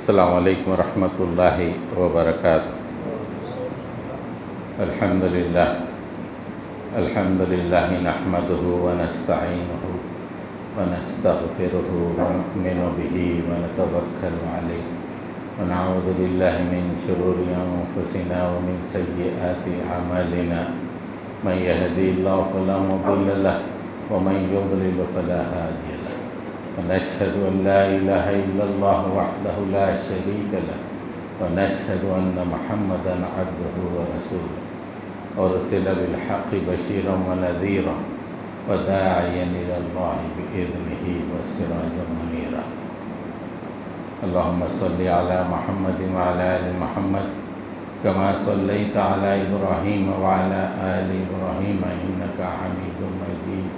السلام علیکم ورحمۃ اللہ وبرکاتہ۔ الحمد للہ نحمده ونستعینه ونستغفره ونؤمن به ونتوکل علیہ ونعوذ باللہ من شرور انفسنا ومن سیئات اعمالنا من يهدي الله فلا مضل له ومن يضلل فلا هادي له ونشهد أن لا إله إلا الله وحده لا شريك له ونشهد أن محمدا عبده ورسوله أرسل بالحق بشيرا ونذيرا وداعيا إلى الله بإذنه وسراجا منيرا اللهم صل على محمد وعلى آل محمد كما صليت على إبراهيم وعلى آل إبراهيم إنك حميد مجيد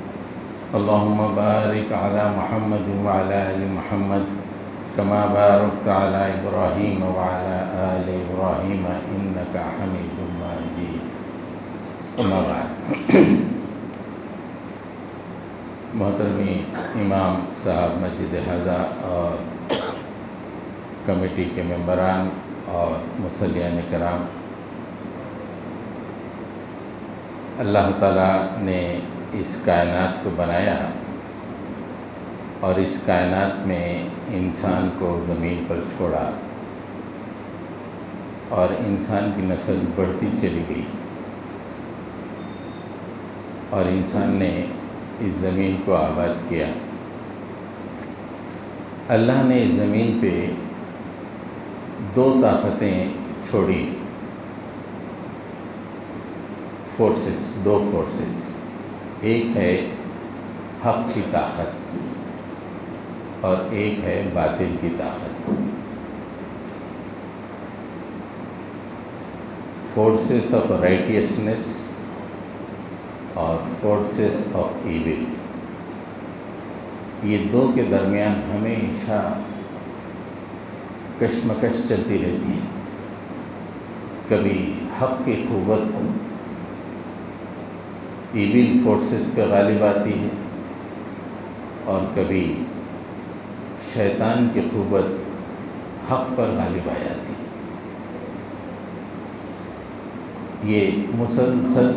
اللهم بارك على محمد وعلى آل محمد كما باركت على إبراهيم وعلى آل إبراهيم إنك حميد مجيد أما بعد محترمی امام صاحب مسجد حضا اور کمیٹی کے ممبران اور مصلیان کرام، اللہ تعالیٰ نے اس کائنات کو بنایا اور اس کائنات میں انسان کو زمین پر چھوڑا اور انسان کی نسل بڑھتی چلی گئی اور انسان نے اس زمین کو آباد کیا۔ اللہ نے اس زمین پہ دو طاقتیں چھوڑی، دو فورسز، ایک ہے حق کی طاقت اور ایک ہے باطل کی طاقت۔ فورسز آف رائٹیسنس اور فورسز آف ایول، یہ دو کے درمیان ہمیشہ کشمکش چلتی رہتی ہے۔ کبھی حق کی قوت ایول فورسز پہ غالب آتی ہے اور کبھی شیطان کی قوت حق پر غالب آ جاتی ہے۔ یہ مسلسل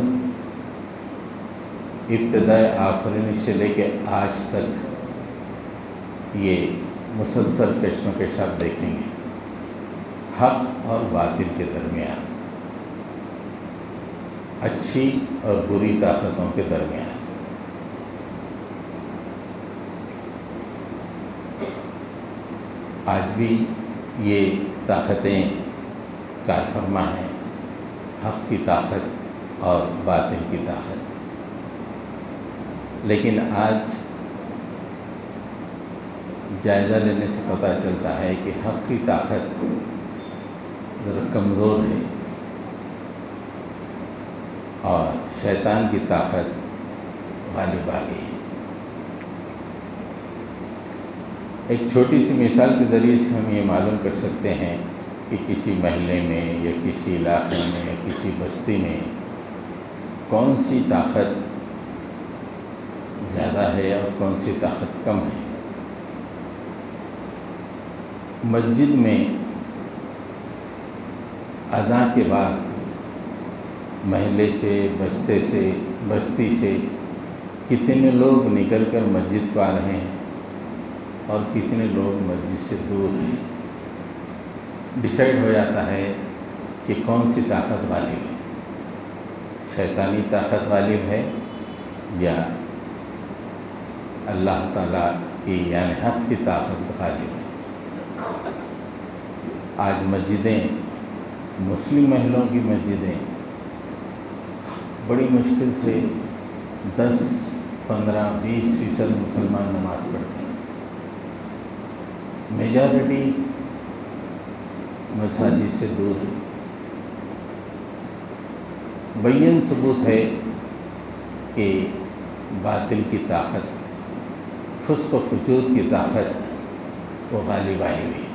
ابتدائے آفرینش سے لے کے آج تک یہ مسلسل کشمکش آپ دیکھیں گے، حق اور باطل کے درمیان، اچھی اور بری طاقتوں کے درمیان۔ آج بھی یہ طاقتیں کار فرما ہیں، حق کی طاقت اور باطل کی طاقت۔ لیکن آج جائزہ لینے سے پتہ چلتا ہے کہ حق کی طاقت ذرا کمزور ہے اور شیطان کی طاقت غالب آ گئی۔ ایک چھوٹی سی مثال کے ذریعے سے ہم یہ معلوم کر سکتے ہیں کہ کسی محلے میں یا کسی علاقے میں یا کسی بستی میں کون سی طاقت زیادہ ہے اور کون سی طاقت کم ہے۔ مسجد میں اذان کے بعد محلے سے، بستی سے کتنے لوگ نکل کر مسجد کو آ رہے ہیں اور کتنے لوگ مسجد سے دور ہیں۔ ڈیسائیڈ ہو جاتا ہے کہ کون سی طاقت غالب ہے، شیطانی طاقت غالب ہے یا اللہ تعالیٰ کی یعنی حق کی طاقت غالب ہے۔ آج مسجدیں، مسلم محلوں کی مسجدیں بڑی مشکل سے 10، 15، 20% مسلمان نماز پڑھتے ہیں۔ میجارٹی مساجد سے دور ہے۔ بین ثبوت ہے کہ باطل کی طاقت، فسق و فجور کی طاقت وہ غالب آئی ہوئی۔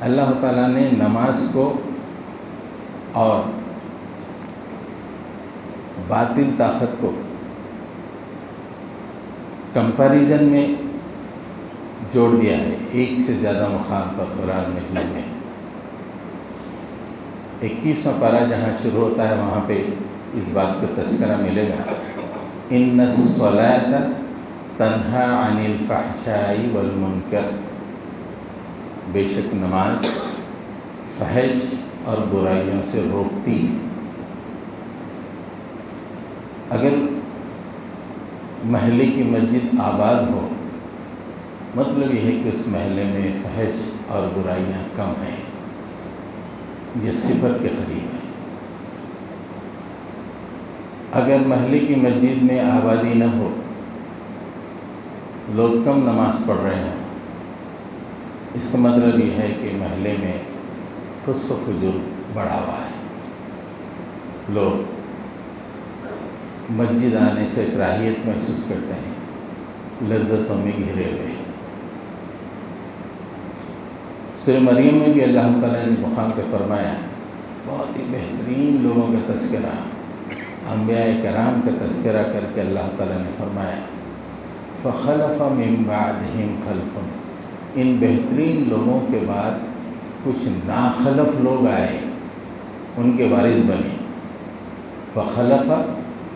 اللہ تعالیٰ نے نماز کو اور باطل طاقت کو کمپیریزن میں جوڑ دیا ہے ایک سے زیادہ مقام پر قرآن مجید میں۔ 21واں پارہ جہاں شروع ہوتا ہے وہاں پہ اس بات کا تذکرہ ملے گا، ان الصلاۃ تنہا عن الفحشاء والمنکر، بے شک نماز فحش اور برائیوں سے روکتی ہے۔ اگر محلے کی مسجد آباد ہو، مطلب یہ ہے کہ اس محلے میں فحش اور برائیاں کم ہیں، یہ صفر کے قریب ہے۔ اگر محلے کی مسجد میں آبادی نہ ہو، لوگ کم نماز پڑھ رہے ہیں، اس کا مطلب یہ ہے کہ محلے میں فسق و فجور بڑھا ہوا ہے، لوگ مسجد آنے سے کراہیت محسوس کرتے ہیں، لذتوں میں گھرے ہوئے ہیں۔ سورہ مریم میں بھی اللہ تعالیٰ نے مقام پہ فرمایا، بہت ہی بہترین لوگوں کا تذکرہ، انبیاء کرام کا تذکرہ کر کے اللہ تعالیٰ نے فرمایا، فخلف من بعدہم خلف، ان بہترین لوگوں کے بعد کچھ ناخلف لوگ آئے، ان کے وارث بنے۔ فخلف،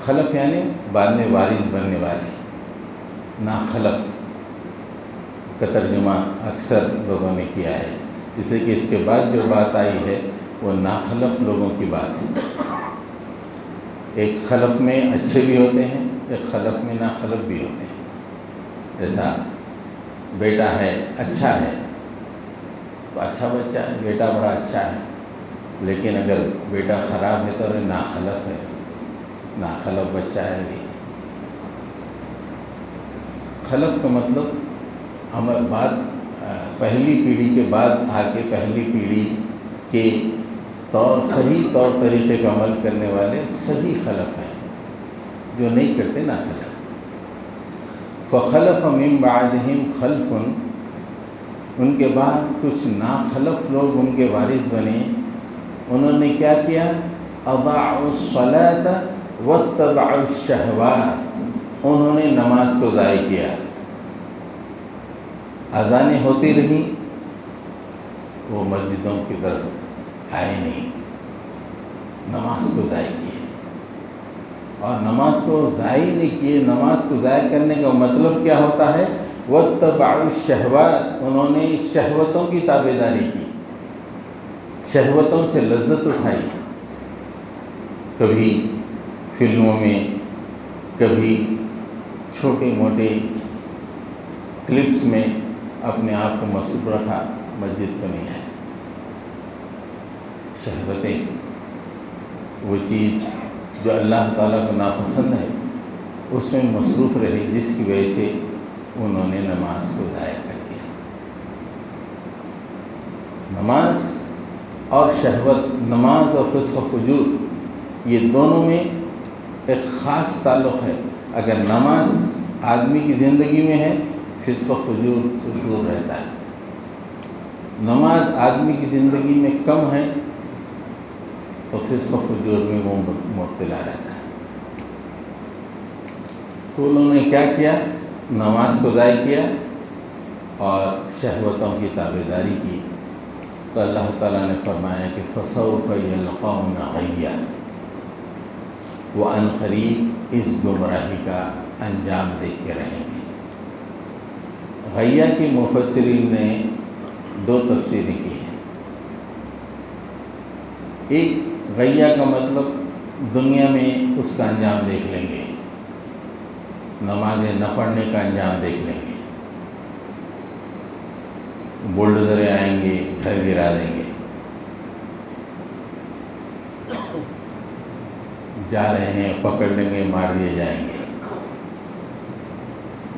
خلف یعنی بعد میں وارث بننے والے، ناخلف کا ترجمہ اکثر لوگوں نے کیا ہے، جیسے کہ اس کے بعد جو بات آئی ہے وہ ناخلف لوگوں کی بات ہے۔ ایک خلف میں اچھے بھی ہوتے ہیں، ایک خلف میں ناخلف بھی ہوتے ہیں۔ جیسا بیٹا ہے اچھا ہے تو اچھا بچہ ہے، بیٹا بڑا اچھا ہے، لیکن اگر بیٹا خراب ہے تو ناخلف ہے، ناخلف بچہ ہے بھی۔ خلف کا مطلب بعد پہلی پیڑھی کے بعد آگے پہلی پیڑھی کے صحیح طور طریقے کا عمل کرنے والے صحیح خلف ہیں، جو نہیں کرتے ناخلف۔ فخلف من بعدہم خلف، ان کے بعد کچھ ناخلف لوگ ان کے وارث بنے، انہوں نے کیا کیا؟ اضاعوا الصلاۃ واتبعوا الشہوات، انہوں نے نماز کو ضائع کیا، اذانیں ہوتی رہیں، وہ مسجدوں کی طرف آئے نہیں، نماز کو ضائع کیے۔ اور نماز کو ضائع نہیں کیے، نماز کو ضائع کرنے کا مطلب کیا ہوتا ہے؟ واتبعوا الشہوات، انہوں نے شہوتوں کی تابعداری کی، شہوتوں سے لذت اٹھائی، کبھی فلموں میں، کبھی چھوٹے موٹے کلپس میں اپنے آپ کو مصروف رکھا، مسجد کو نہیں آئے۔ شہوتیں، وہ چیز جو اللہ تعالیٰ کو ناپسند ہے اس میں مصروف رہے، جس کی وجہ سے انہوں نے نماز کو ضائع کر دیا۔ نماز اور شہوت، نماز اور فسق و فجور، یہ دونوں میں ایک خاص تعلق ہے۔ اگر نماز آدمی کی زندگی میں ہے، فسق و فجور سے دور رہتا ہے۔ نماز آدمی کی زندگی میں کم ہے تو فسق و فجور میں وہ مبتلا رہتا ہے۔ تو انہوں نے کیا کیا؟ نماز کو ضائع کیا اور شہوتوں کی تابعداری کی، تو اللہ تعالیٰ نے فرمایا کہ فسوف یلقون غیا، وہ عن قریب اس گمراہی کا انجام دیکھ کے رہیں گے۔ غیا کے مفسرین نے دو تفسیریں کی ہیں۔ ایک، غیا کا مطلب دنیا میں اس کا انجام دیکھ لیں گے، نمازیں نہ پڑھنے کا انجام دیکھ لیں گے، بلڈوزریں آئیں گے، گھر گرا دیں گے، جا رہے ہیں پکڑ لیں گے، مار دیے جائیں گے،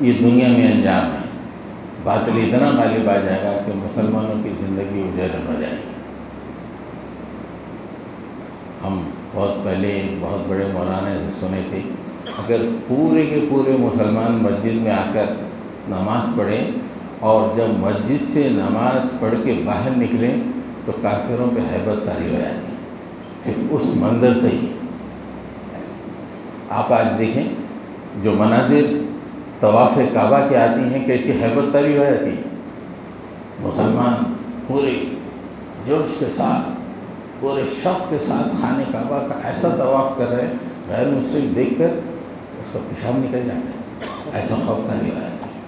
یہ دنیا میں انجام ہے۔ باطل اتنا غالب آ جائے گا کہ مسلمانوں کی زندگی اجڑ ہو جائے گی۔ ہم بہت پہلے بہت بڑے مولانا سے سنے تھے، اگر پورے کے پورے مسلمان مسجد میں آ کر نماز پڑھیں اور جب مسجد سے نماز پڑھ کے باہر نکلیں تو کافروں پہ ہیبت طاری ہو جاتی، صرف اس منظر سے ہی۔ آپ آج دیکھیں جو مناظر طواف کعبہ کی آتی ہیں کیسی ہیبت طری ہو جاتی ہے. مسلمان پورے جوش کے ساتھ پورے شوق کے ساتھ خانہ کعبہ کا ایسا طواف کر رہے ہیں، غیر مسلم دیکھ کر اس کا پیشاب نکل جاتا ہے، ایسا خوف طاری ہو جاتا ہے.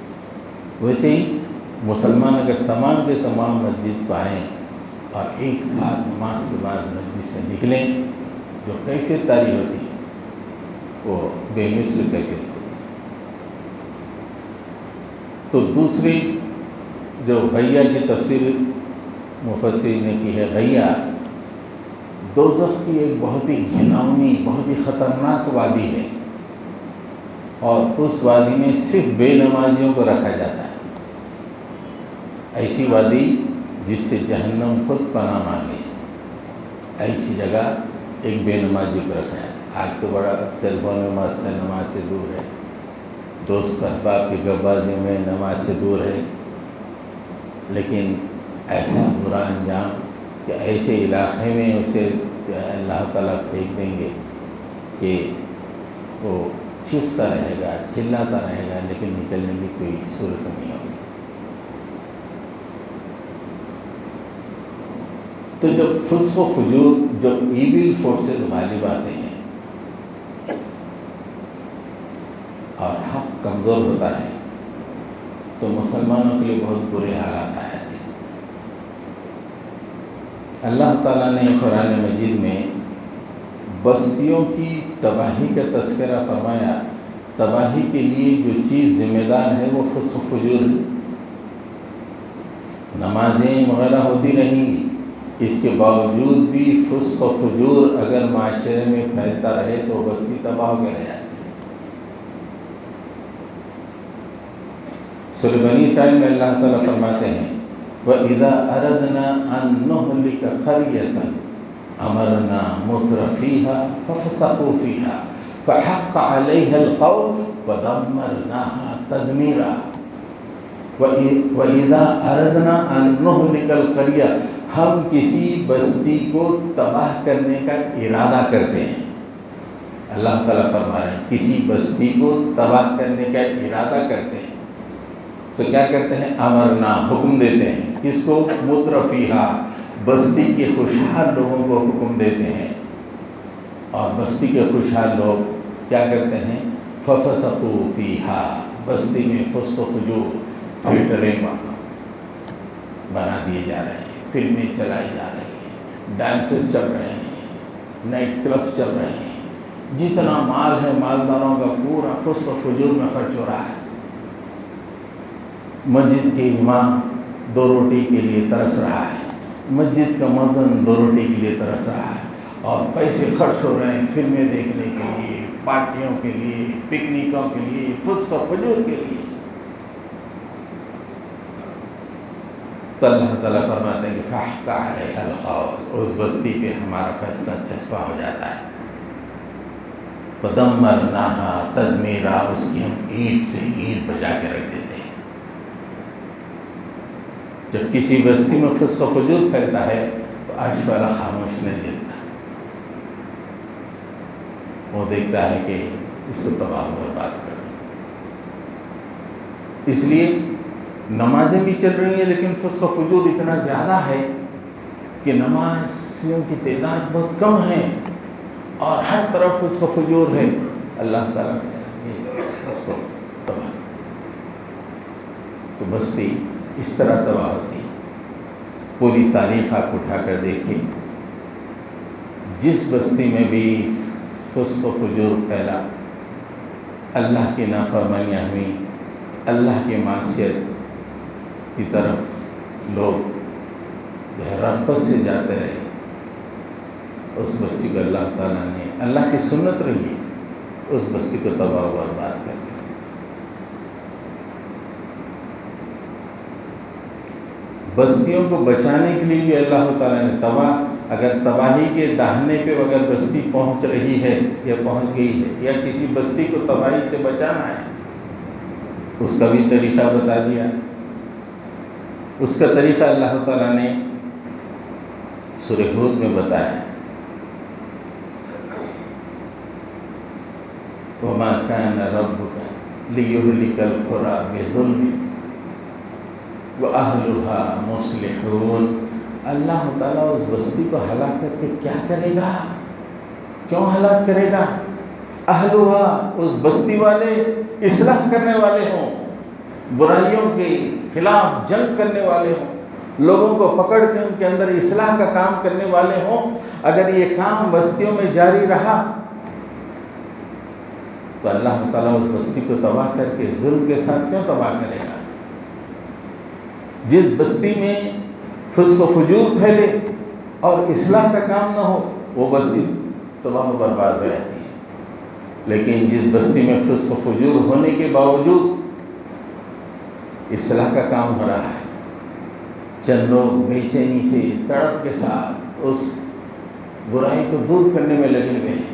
ویسے ہی مسلمان اگر تمام کے تمام مسجد کو آئیں اور ایک ساتھ نماز کے بعد مسجد سے نکلیں، جو کیفیت طاری ہوتی ہے وہ بے مثل کیفیت ہوتی ہے. تو دوسری جو غیہ کی تفسیر مفسرین نے کی ہے، غیہ دوزخ کی ایک بہت ہی گھناؤنی بہت ہی خطرناک وادی ہے، اور اس وادی میں صرف بے نمازیوں کو رکھا جاتا ہے. ایسی وادی جس سے جہنم خود پناہ مانگے، ایسی جگہ ایک بے نمازی کو رکھا جاتا ہے. آج تو بڑا سیل فون میں مست ہے، نماز سے دور ہے، دوست احباب کی گپ بازی میں نماز سے دور ہے، لیکن ایسا برا انجام کہ ایسے علاقے میں اسے اللہ تعالیٰ پھینک دیں گے کہ وہ چیختا رہے گا، چلاتا رہے گا، لیکن نکلنے کی کوئی صورت نہیں ہوگی. تو جب فسق و فجور، جب ایول فورسز غالب آتے ہیں اور حق کمزور ہوتا ہے تو مسلمانوں کے لیے بہت برے حالات آ جاتے ہیں. اللہ تعالیٰ نے قرآن مجید میں بستیوں کی تباہی کا تذکرہ فرمایا. تباہی کے لیے جو چیز ذمہ دار ہے وہ فسق و فجور ہے. نمازیں وغیرہ ہوتی رہیں گی، اس کے باوجود بھی فسق و فجور اگر معاشرے میں پھیلتا رہے تو بستی تباہ ہو کے رہ جاتی ہے. سورہ بنی اسرائیل میں اللہ تعالیٰ فرماتے ہیں وَإِذَا أَرَدْنَا أَن نُهْلِكَ قَرْيَةً أَمَرْنَا مُتْرَفِيهَا فَفَسَقُوا فِيهَا فَحَقَّ عَلَيْهَا الْقَوْلُ وَدَمَّرْنَاهَا تَدْمِيرًا. وَإِذَا أَرَدْنَا أَن نُهْلِكَ الْقَرْيَةَ، ہم کسی بستی کو تباہ کرنے کا ارادہ کرتے ہیں. اللہ تعالیٰ فرما رہے ہیں کسی بستی کو تباہ کرنے کا ارادہ کرتے ہیں تو کیا کرتے ہیں؟ امرنا، حکم دیتے ہیں. کس کو؟ مترفیہا، بستی کے خوشحال لوگوں کو حکم دیتے ہیں. اور بستی کے خوشحال لوگ کیا کرتے ہیں؟ ففسقوا فیہا، بستی میں فسق و فجور، تھیٹریں بنا دیے جا رہے ہیں، فلمیں چلائی جا رہی ہیں، ڈانسز چل رہے ہیں، نائٹ کلب چل رہے ہیں. جتنا مال ہے مالداروں کا پورا فسق و فجور میں خرچ ہو رہا ہے. مسجد کے امام 2 روٹی کے لیے ترس رہا ہے، مسجد کا مؤذن 2 روٹی کے لیے ترس رہا ہے، اور پیسے خرچ ہو رہے ہیں فلمیں دیکھنے کے لیے، پارٹیوں کے لیے، پکنکوں کے لیے، فسق و فجور کے لیے. تو اللہ تعالیٰ فرماتے ہیں کہ فَحَقَّ عَلَيْهَا الْقَوْلُ، اس بستی پہ ہمارا فیصلہ چسپاں ہو جاتا ہے. فَدَمَّرْنَاهَا تَدْمِيرًا، اس کی ہم اینٹ سے اینٹ بجا کے رکھ دیتے ہیں. جب کسی بستی میں فسق و فجور پھیلتا ہے تو عرش والا خاموش نہیں دیتا، وہ دیکھتا ہے کہ اس کو تباہ و برباد کر دو. اس لیے نمازیں بھی چل رہی ہیں لیکن فسق و فجور اتنا زیادہ ہے کہ نمازیوں کی تعداد بہت کم ہے اور ہر طرف فسق و فجور ہے. اللہ تعالیٰ نے اس کو تباہ. تو بستی اس طرح تباہ ہوتی. پوری تاریخ آپ اٹھا کر دیکھیں، جس بستی میں بھی فسق و فجور پھیلا، اللہ کی نافرمانیاں ہوئی، اللہ کی معصیت کی طرف لوگ رغبت سے جاتے رہے، اس بستی کو اللہ تعالیٰ نے، اللہ کی سنت رہی، اس بستی کو تباہ و برباد کر دیا. بستیوں کو بچانے کے لیے بھی اللہ تعالیٰ نے اگر تباہی کے داہنے پہ اگر بستی پہنچ رہی ہے یا پہنچ گئی ہے یا کسی بستی کو تباہی سے بچانا ہے، اس کا بھی طریقہ بتا دیا. اس کا طریقہ اللہ تعالیٰ نے سورہ ہود میں بتایا. وَمَا كَانَ رَبُّكَ لِيُهْلِكَ الْقُرَى بِظُلْمٍ وَأَهْلُهَا مُصْلِحُونَ۔ اللہ تعالیٰ اس بستی کو ہلاک کر کے کیا کرے گا؟ کیوں ہلاک کرے گا؟ اہلُہا، اس بستی والے اصلاح کرنے والے ہوں، برائیوں کے خلاف جنگ کرنے والے ہوں، لوگوں کو پکڑ کے ان کے اندر اصلاح کا کام کرنے والے ہوں۔ اگر یہ کام بستیوں میں جاری رہا تو اللہ تعالیٰ اس بستی کو تباہ کر کے ظلم کے ساتھ کیوں تباہ کرے گا؟ جس بستی میں فسق و فجور پھیلے اور اصلاح کا کام نہ ہو وہ بستی تباہ و برباد ہو جاتی ہے، لیکن جس بستی میں فسق و فجور ہونے کے باوجود اصلاح کا کام ہو رہا ہے، چند لوگ بے چینی سے تڑپ کے ساتھ اس برائی کو دور کرنے میں لگے ہوئے ہیں،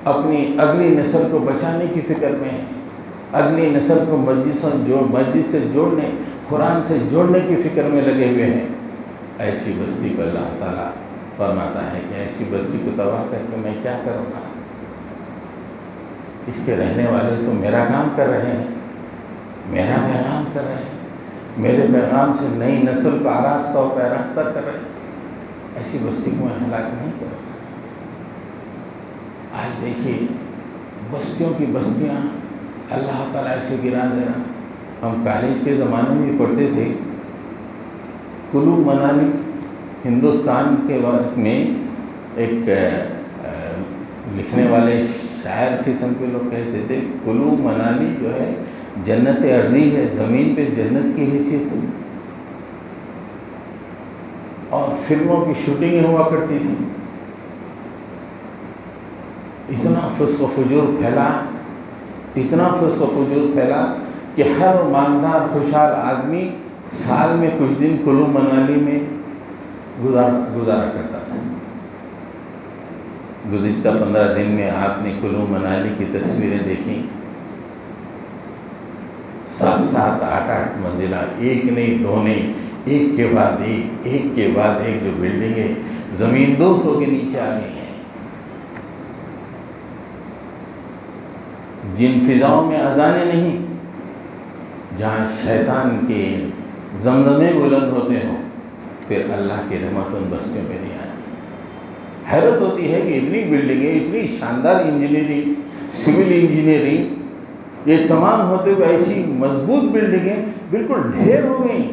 اپنی اگلی نسل کو بچانے کی فکر میں ہیں، اگلی نسل کو مسجد سے جوڑنے، قرآن سے جوڑنے کی فکر میں لگے ہوئے ہیں، ایسی بستی کو اللہ تعالیٰ فرماتا ہے کہ ایسی بستی کو تباہ کر کے میں کیا کروں گا؟ اس کے رہنے والے تو میرا کام کر رہے ہیں، میرا پیغام کر رہے ہیں، میرے پیغام سے نئی نسل کو آراستہ و پیراستہ کر رہے ہیں، ایسی بستی کو میں ہلاک نہیں کروں گا۔ آج دیکھیے بستیوں کی بستیاں اللہ تعالیٰ ایسے گرا دے رہا۔ ہم کالج کے زمانے میں پڑھتے تھے، کلو منالی، ہندوستان کے وقت میں ایک لکھنے والے شاعر قسم کے لوگ کہتے تھے کلو منالی جو ہے جنت ارضی ہے، زمین پہ جنت کی حیثیت ہے، اور فلموں کی شوٹنگیں ہوا کرتی تھی۔ اتنا فسق و فجور پھیلا، اتنا فسق و فجور پھیلا کہ ہر مالدار خوشحال آدمی سال میں کچھ دن کلو منالی میں گزارا کرتا تھا۔ گزشتہ 15 دن میں آپ نے کلو منالی کی تصویریں دیکھیں، 7-7 8-8 منزلہ، ایک نہیں دو نہیں، ایک کے بعد ایک جو بلڈنگیں زمین دوز ہو کے نیچے آ گئی ہیں، جن فضاؤں میں اذانیں نہیں، جہاں شیطان کے زمزمے بلند ہوتے ہوں، پھر اللہ کی رحمت ان بستیوں پہ نہیں آتی۔ حیرت ہوتی ہے کہ اتنی بلڈنگیں، اتنی شاندار انجینئرنگ، سول انجینئرنگ، یہ تمام ہوتے ہوئے ایسی مضبوط بلڈنگیں بالکل ڈھیر ہو گئیں،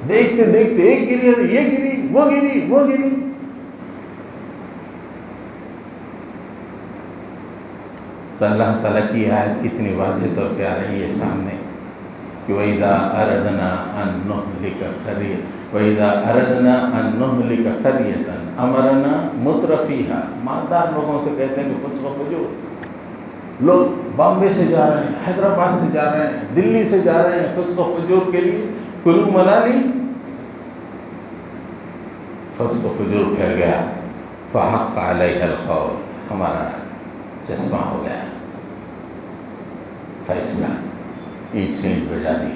دیکھتے دیکھتے ایک گری، یہ گری، وہ گری، وہ گری۔ تو اللہ تعالیٰ کی آیت کتنی واضح طور پہ آ رہی ہے سامنے کہ وَإِذَا أَرَدْنَا أَن نُهْلِكَ قَرْيَةً أَمَرْنَا مُتْرَفِيهَا۔ مالدار لوگوں سے کہتے ہیں کہ فسق و فجور، لوگ بامبے سے جا رہے ہیں، حیدرآباد سے جا رہے ہیں، دلی سے جا رہے ہیں فسق و فجور کے لیے، کلو منالی، فسق و فجور پھیل گیا، فَحَقَّ عَلَيْهَا الْقَوْلُ، ہمارا چشمہ ہو گیا، فیصلہ اینٹ سے اینٹ بجا دی۔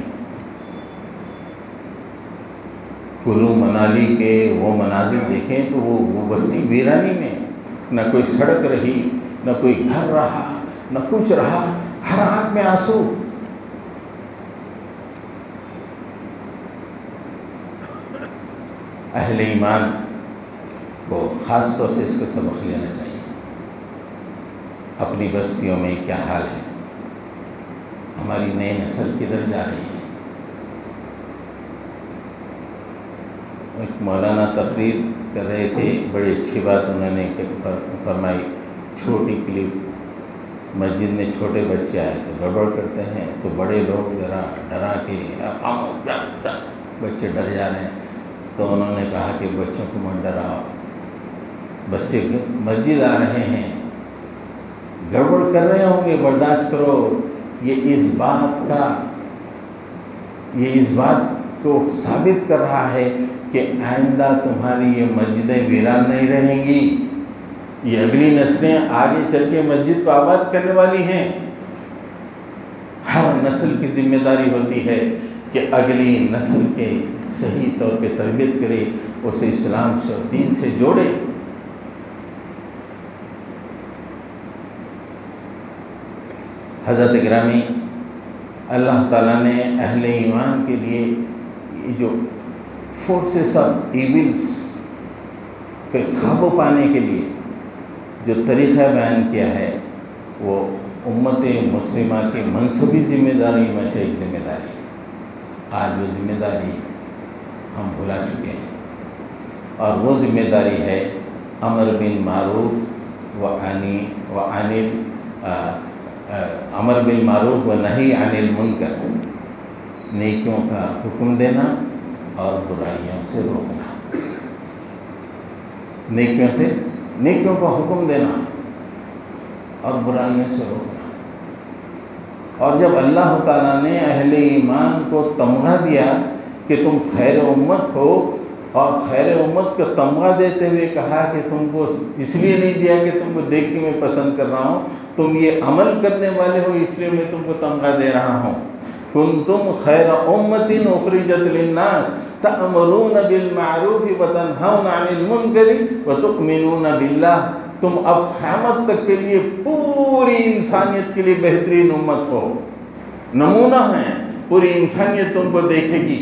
کلو منالی کے وہ مناظر دیکھیں تو وہ بستی ویرانی میں، نہ کوئی سڑک رہی، نہ کوئی گھر رہا، نہ کچھ رہا، ہر آنکھ میں آنسو۔ اہل ایمان کو خاص طور سے اس کا سبق لینا چاہیے۔ اپنی بستیوں میں کیا حال ہے، ہماری نئی نسل کدھر جا رہی ہے۔ ایک مولانا تقریر کر رہے تھے، بڑی اچھی بات انہوں نے فرمائی، چھوٹی کلپ، مسجد میں چھوٹے بچے آئے تو گڑبڑ کرتے ہیں تو بڑے لوگ ذرا ڈرا کے بچے ڈر جا رہے ہیں، تو انہوں نے کہا کہ بچوں کو مت ڈراؤ، بچے مسجد آ رہے ہیں، گڑبڑ کر رہے ہوں گے، برداشت کرو۔ یہ اس بات کو ثابت کر رہا ہے کہ آئندہ تمہاری یہ مسجدیں ویران نہیں رہیں گی، یہ اگلی نسلیں آگے چل کے مسجد کو آباد کرنے والی ہیں۔ ہر نسل کی ذمہ داری ہوتی ہے کہ اگلی نسل کے صحیح طور پہ تربیت کرے، اسے اسلام سے اور دین سے جوڑے۔ حضرت گرامی اللہ تعالیٰ نے اہل ایمان کے لیے یہ جو فورسز آف ایولز پہ قابو پانے کے لیے جو طریقہ بیان کیا ہے وہ امت مسلمہ کی منصبی ذمہ داری میں سے ایک ذمہ داری. آج وہ ذمہ داری ہم بھلا چکے ہیں، اور وہ ذمہ داری ہے امر بالمعروف امر بالمعروف و نہی عن المنکر، نیکیوں کا حکم دینا اور برائیوں سے روکنا. نیکیوں کا حکم دینا اور برائیوں سے روکنا. اور جب اللہ تعالیٰ نے اہل ایمان کو تمغہ دیا کہ تم خیر امت ہو، اور خیر امت کا تمغہ دیتے ہوئے کہا کہ تم کو اس لیے نہیں دیا کہ تم کو دیکھ کے میں پسند کر رہا ہوں، تم یہ عمل کرنے والے ہو اس لیے میں تم کو تمغہ دے رہا ہوں. کنتم خیر امت اخرجت للناس تأمرون بالمعروف وتنہون عن المنکر وتؤمنون باللہ. تم اب قیامت تک کے لیے پوری انسانیت کے لیے بہترین امت ہو، نمونہ ہیں. پوری انسانیت تم کو دیکھے گی،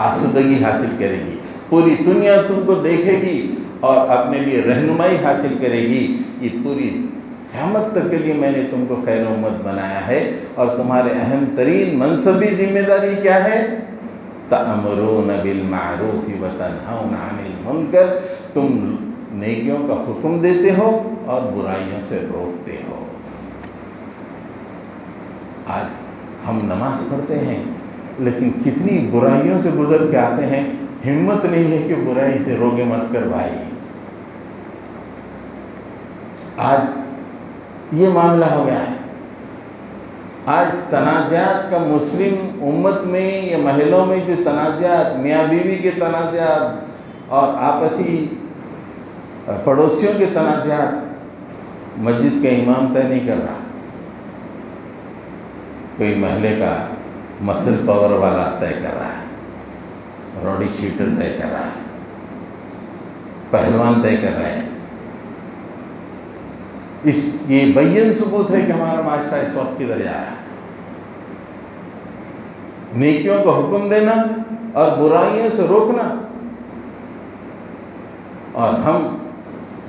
آسودگی حاصل کرے گی، پوری دنیا تم کو دیکھے گی اور اپنے لیے رہنمائی حاصل کرے گی. یہ پوری قیامت تک کے لیے میں نے تم کو خیر امت بنایا ہے. اور تمہارے اہم ترین منصبی ذمہ داری کیا ہے؟ تأمرون بالمعروف وتنہون عن المنکر. تم نیکیوں کا حکم دیتے ہو اور برائیوں سے روکتے ہو. آج ہم نماز پڑھتے ہیں لیکن کتنی برائیوں سے گزر کے آتے ہیں، ہمت نہیں ہے کہ برائی سے روکے مت کر بھائی. آج یہ معاملہ ہو گیا ہے. آج تنازعات کا مسلم امت میں یا محلوں میں جو تنازعات، میاں بیوی کے تنازعات اور آپسی پڑوسیوں کے تنازعات، مسجد کا امام طے نہیں کر رہا، کوئی محلے کا مسل پاور والا طے کر رہا ہے، روڈی شیٹر طے کر رہا ہے، پہلوان طے کر رہے ہیں. یہ بین ثبوت ہے کہ ہمارا معاشرہ اس وقت کدھر جا رہا ہے. نیکیوں کا حکم دینا اور برائیوں سے روکنا. اور ہم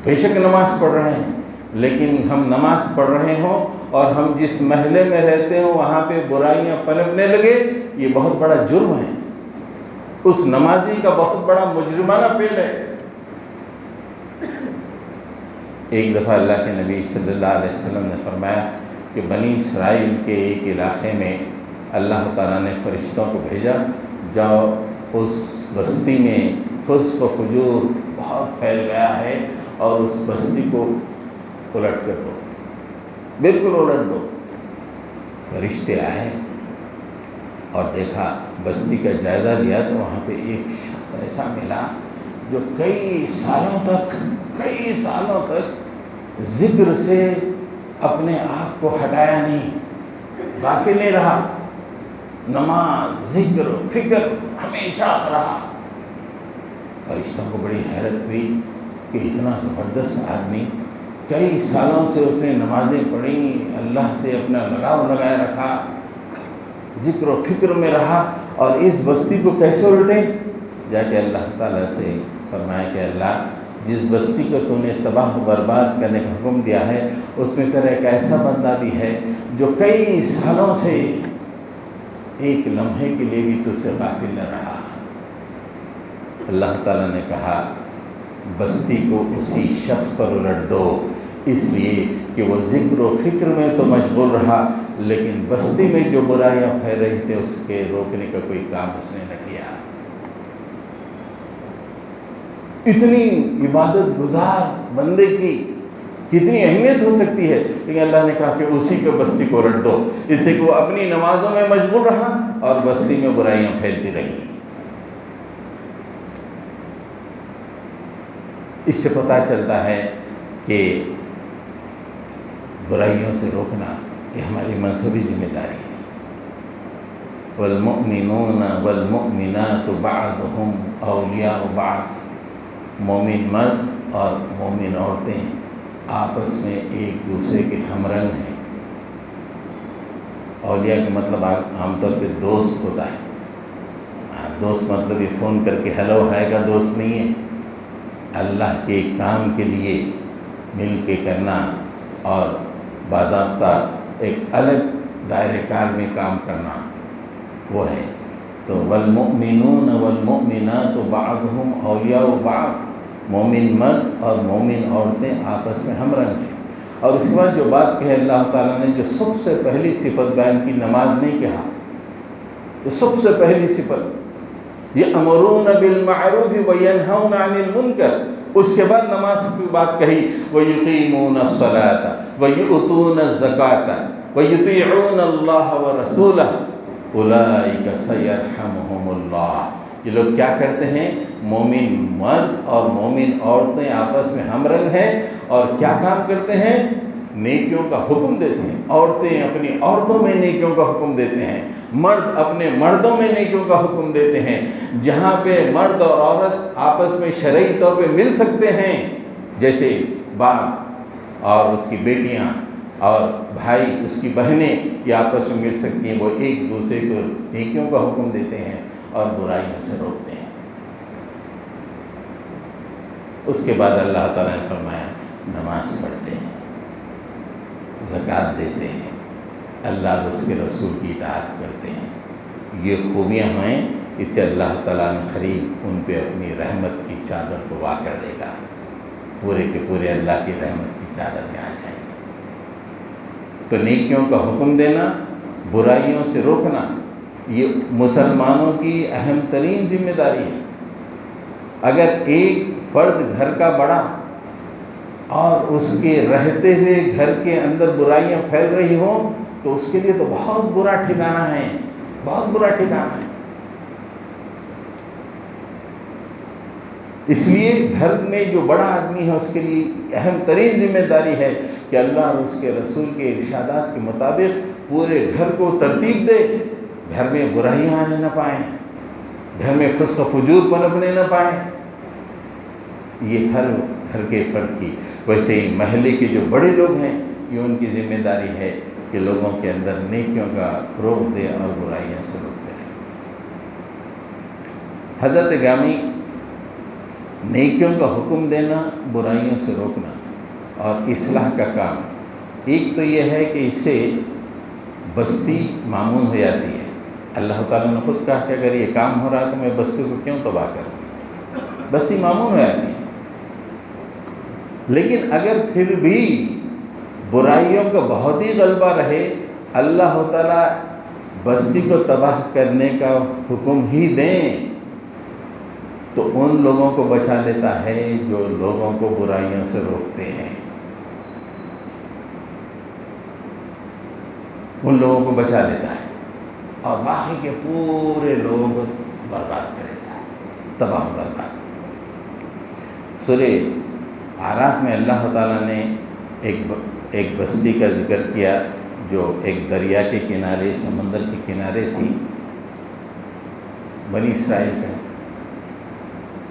بے شک نماز پڑھ رہے ہیں، لیکن ہم نماز پڑھ رہے ہوں اور ہم جس محلے میں رہتے ہوں وہاں پہ برائیاں پنپنے لگے، یہ بہت بڑا جرم ہے. اس نمازی کا بہت بڑا مجرمانہ فعل ہے. ایک دفعہ اللہ کے نبی صلی اللہ علیہ وسلم نے فرمایا کہ بنی اسرائیل کے ایک علاقے میں اللہ تعالیٰ نے فرشتوں کو بھیجا، جاؤ اس بستی میں فسق و فجور بہت پھیل گیا ہے اور اس بستی کو الٹ کر دو، بالکل الٹ دو. فرشتے آئے اور دیکھا، بستی کا جائزہ لیا تو وہاں پہ ایک شخص ایسا ملا جو کئی سالوں تک ذکر سے اپنے آپ کو ہٹایا نہیں، غافل نہیں رہا، نماز ذکر فکر ہمیشہ رہا. فرشتوں کو بڑی حیرت ہوئی کہ اتنا زبردست آدمی، کئی سالوں سے اس نے نمازیں پڑھیں، اللہ سے اپنا لگاؤ لگائے رکھا، ذکر و فکر میں رہا، اور اس بستی کو کیسے الٹے؟ جا کے اللہ تعالیٰ سے فرمایا کہ اللہ، جس بستی کو تو نے تباہ و برباد کرنے کا حکم دیا ہے، اس میں تیرا ایک ایسا بندہ بھی ہے جو کئی سالوں سے ایک لمحے کے لیے بھی تجھ سے غافل نہ رہا. اللہ تعالیٰ نے کہا بستی کو اسی شخص پر الٹ دو، اس لیے کہ وہ ذکر و فکر میں تو مشغول رہا لیکن بستی میں جو برائیاں پھیل رہی تھے اس کے روکنے کا کوئی کام اس نے نہ کیا. اتنی عبادت گزار بندے کی کتنی اہمیت ہو سکتی ہے، لیکن اللہ نے کہا کہ اسی کو بستی کو الٹ دو، اس سے کہ وہ اپنی نمازوں میں مشغول رہا اور بستی میں برائیاں پھیلتی رہیں. اس سے پتہ چلتا ہے کہ برائیوں سے روکنا یہ ہماری منصبی ذمہ داری ہے. والمؤمنون والمؤمنات بعضهم اولیاء بعض. مومن مرد اور مومن عورتیں آپس میں ایک دوسرے کے ہم رنگ ہیں اولیاء کا مطلب عام طور پہ دوست ہوتا ہے. دوست مطلب یہ فون کر کے ہیلو ہائے کا دوست نہیں ہے. اللہ کے کام کے لیے مل کے کرنا اور باضابطہ ایک الگ دائرۂ کار میں کام کرنا وہ ہے. تو والمؤمنون والمؤمنات بعضهم اولیاء بعض، مومن مرد اور مومن عورتیں آپس میں ہم رنگ ہیں. اور اس کے بعد جو بات کہے اللہ تعالیٰ نے، جو سب سے پہلی صفت بیان کی، نماز نہیں کہا، جو سب سے پہلی صفت یأمرون بالمعروف وینہون عن المنکر، اس کے بعد نماز کی بات کہی ویقیمون الصلاۃ ویؤتون الزکاۃ ویطیعون اللہ ورسولہ اولئک سیرحمہم اللہ. یہ لوگ کیا کرتے ہیں؟ مومن مرد اور مومن عورتیں آپس میں ہم رنگ ہیں، اور کیا کام کرتے ہیں؟ نیکیوں کا حکم دیتے ہیں. عورتیں اپنی عورتوں میں نیکیوں کا حکم دیتے ہیں، مرد اپنے مردوں میں نیکیوں کا حکم دیتے ہیں. جہاں پہ مرد اور عورت آپس میں شرعی طور پہ مل سکتے ہیں، جیسے باپ اور اس کی بیٹیاں اور بھائی اس کی بہنیں یہ آپس میں مل سکتی ہیں، وہ ایک دوسرے کو نیکیوں کا حکم دیتے ہیں اور برائیوں سے روکتے ہیں. اس کے بعد اللہ تعالیٰ نے فرمایا نماز پڑھتے ہیں، زکوٰۃ دیتے ہیں، اللہ اور اس کے رسول کی اطاعت کرتے ہیں. یہ خوبیاں ہیں، اس سے اللہ تعالیٰ نے قریب ان پہ اپنی رحمت کی چادر کو وا کر دے گا. پورے کے پورے اللہ کی رحمت کی چادر میں آ جائیں گے. تو نیکیوں کا حکم دینا، برائیوں سے روکنا، یہ مسلمانوں کی اہم ترین ذمہ داری ہے. اگر ایک فرد گھر کا بڑا اور اس کے رہتے ہوئے گھر کے اندر برائیاں پھیل رہی ہوں تو اس کے لیے تو بہت برا ٹھکانہ ہے، بہت برا ٹھکانہ ہے. اس لیے گھر میں جو بڑا آدمی ہے اس کے لیے اہم ترین ذمہ داری ہے کہ اللہ اور اس کے رسول کے ارشادات کے مطابق پورے گھر کو ترتیب دے. گھر میں برائیاں آنے نہ پائیں، گھر میں فسق و فجور پنپنے نہ پائیں. یہ ہر گھر کے فرد کی. ویسے ہی محلے کے جو بڑے لوگ ہیں یہ ان کی ذمہ داری ہے کہ لوگوں کے اندر نیکیوں کا فروغ دے اور برائیوں سے روکتے رہیں. حضرت گرامی، نیکیوں کا حکم دینا، برائیوں سے روکنا اور اصلاح کا کام، ایک تو یہ ہے کہ اس سے بستی معمون ہو جاتی ہے. اللہ تعالیٰ نے خود کہا کہ اگر یہ کام ہو رہا تو میں بستی کو کیوں تباہ کروں، بستی معمون ہو جاتی ہے. لیکن اگر پھر بھی برائیوں کا بہت ہی غلبہ رہے، اللہ تعالیٰ بستی کو تباہ کرنے کا حکم ہی دیں تو ان لوگوں کو بچا لیتا ہے جو لوگوں کو برائیوں سے روکتے ہیں. ان لوگوں کو بچا لیتا ہے اور باقی کے پورے لوگ برباد کر دیتا ہے، تباہ برباد. سورہ اعراف میں اللہ تعالیٰ نے ایک بستی کا ذکر کیا جو ایک دریا کے کنارے، سمندر کے کنارے تھی. بنی اسرائیل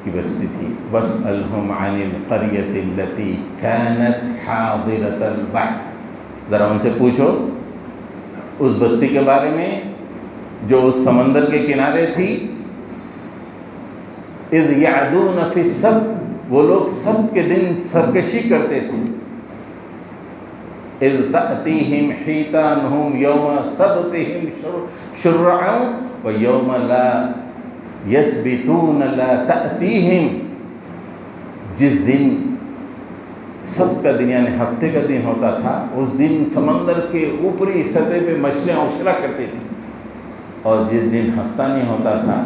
کی بستی تھی. وَاسْأَلْهُمْ عَنِ الْقَرْيَةِ الَّتِي كَانَتْ حَاضِرَةَ الْبَحْرِ، ذرا ان سے پوچھو اس بستی کے بارے میں جو اس سمندر کے کنارے تھی. اِذْ يَعْدُونَ فِي السَّبْتِ، وہ لوگ سبت کے دن سرکشی کرتے تھے. اِذْ تَأْتِيهِمْ حِيتَانُهُمْ يَوْمَ سَبْتِهِمْ شُرَّعًا وَيَوْمَ لَا يَسْبِتُونَ لَا تَأْتِيهِمْ. جس دن سبت کا دن یعنی ہفتے کا دن ہوتا تھا، اس دن سمندر کے اوپری سطح پہ مچھلیاں اچھلا کرتی تھیں، اور جس دن ہفتہ نہیں ہوتا تھا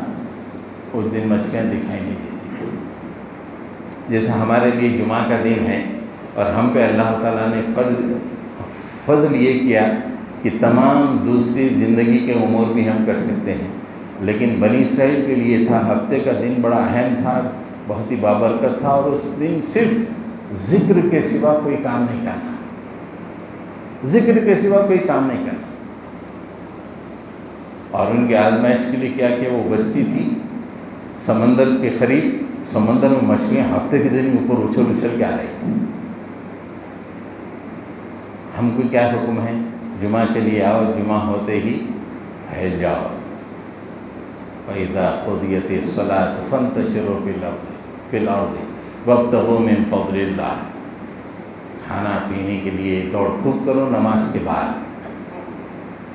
اس دن مچھلیاں دکھائی نہیں دیتی تھیں. جیسا ہمارے لیے جمعہ کا دن ہے اور ہم پہ اللہ تعالیٰ نے فضل یہ کیا کہ تمام دوسری زندگی کے امور بھی ہم کر سکتے ہیں، لیکن بنی اسرائیل کے لیے تھا ہفتے کا دن بڑا اہم تھا، بہت ہی بابرکت تھا، اور اس دن صرف ذکر کے سوا کوئی کام نہیں کرنا، ذکر کے سوا کوئی کام نہیں کرنا. اور ان کی آزمائش کے لیے کیا کہ وہ بستی تھی سمندر کے قریب، سمندر میں مچھلیاں ہفتے کے دن اوپر اچھل اچھل کے آ رہی تھی. ہم کو کیا حکم ہے؟ جمعہ کے لیے آؤ، جمعہ ہوتے ہی پھیل جاؤ۔ فَإِذَا قُضِيَتِ الصَّلَاةُ فَانتَشِرُوا فِي الْأَرْضِ وَابْتَغُوا مِن فَضْلِ اللَّهِ۔ کھانا پینے کے لیے دوڑ دھوپ کرو نماز کے بعد۔